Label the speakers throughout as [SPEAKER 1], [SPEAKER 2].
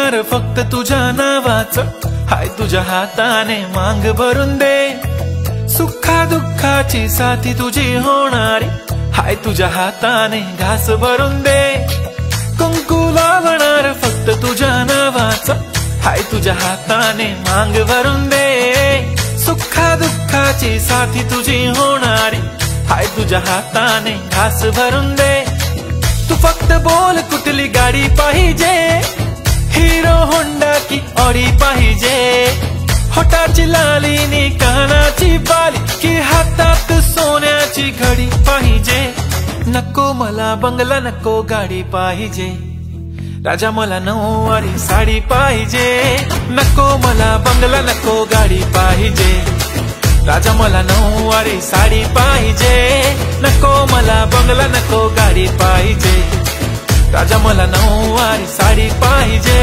[SPEAKER 1] लागणार फक्त तुझ्या नावाचं, हाय तुझ्या हाताने मांग भरून दे, सुखा दुःखाची साथी तुझी होणारी, हाय तुझ्या हाताने घास भरून दे, कुंकू लावणार फक्त तुझ्या नावाचं, हाय तुझ्या हाताने मांग भरून दे, सुखा दुःखाची साथी तुझी होणारी, हाय तुझ्या हाताने घास भरून दे। तू फक्त बोल कुठली गाडी पाहिजे, हिरो होंडा की ऑडी पाहिजे, होटाची लाली नी कानाची बाली की हातात सोन्याची घडी पाहिजे। नको मला बंगला नको गाडी पाहिजे, राजा मला नऊवारी साडी पाहिजे, नको मला बंगला नको गाडी पाहिजे, राजा मला नऊवारी साडी पाहिजे, नको मला बंगला नको गाडी पाहिजे, राजा मला नऊवारी साडी पाहिजे।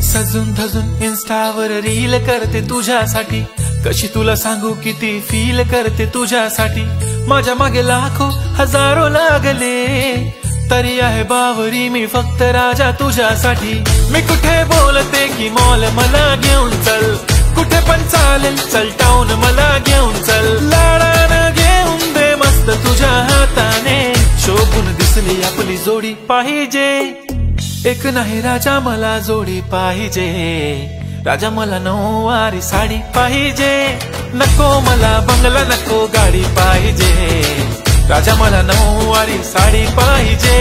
[SPEAKER 1] सजून धजून इन्स्टावर रील करते तुझ्यासाठी, कशी तुला सांगू किती फील करते तुझ्यासाठी, माझ्या मागे लाखो हजारो लागले तरी आहे बावरी मी फक्त राजा तुझ्यासाठी। मी कुठे बोलते की मॉल मला घेऊन चल, कुठे पण चालेल चल टाऊन मला घेऊन चल, लाडानं घेऊन दे मस्त तुझ्या हाताने, शोभून दिसली आपली जोडी पाहिजे, एक नाही राजा मला जोडी पाहिजे, राजा मला नऊवारी साडी पाहिजे, नको मला बंगला नको गाडी पाहिजे, राजा मला नऊवारी साडी पाहिजे,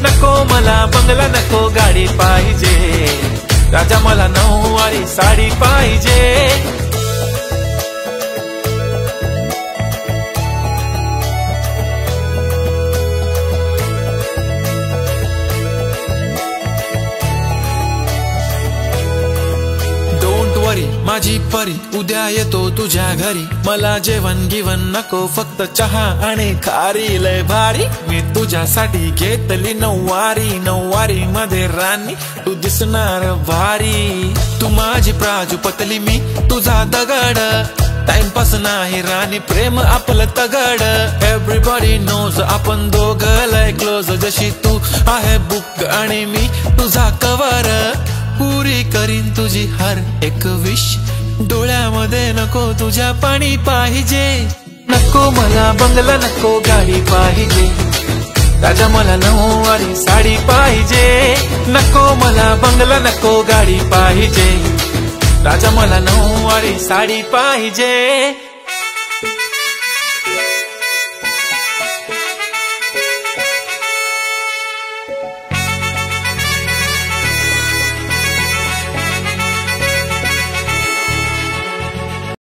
[SPEAKER 1] नको मला बंगला नको गाडी पाहिजे, राजा मला नऊवारी साडी पाहिजे। माझी परी उद्या येतो तुझ्या घरी, मला जेवण गिवण नको फक्त चहा आणि खारी लय भारी, मी तुझ्यासाठी घेतली नऊवारी, नऊवारी मध्ये राणी तू दिसणार भारी, तू माझी प्राजूपतली मी तुझा दगड, टाइमपास नाही राणी प्रेम आपलं तगड, एव्हरीबॉडी नोज आपण दोघं लय क्लोज, जशी तू आहे बुक आणि मी तुझा कवर, पुरी करीन तुझी हर एक विश, डोळ्यामध्ये नको तुझ्या पाणी पाहिजे, नको मला बंगला नको गाडी पाहिजे, राजा मला नऊवारी साडी पाहिजे, नको मला बंगला नको गाडी पाहिजे, राजा मला नऊवारी साडी पाहिजे।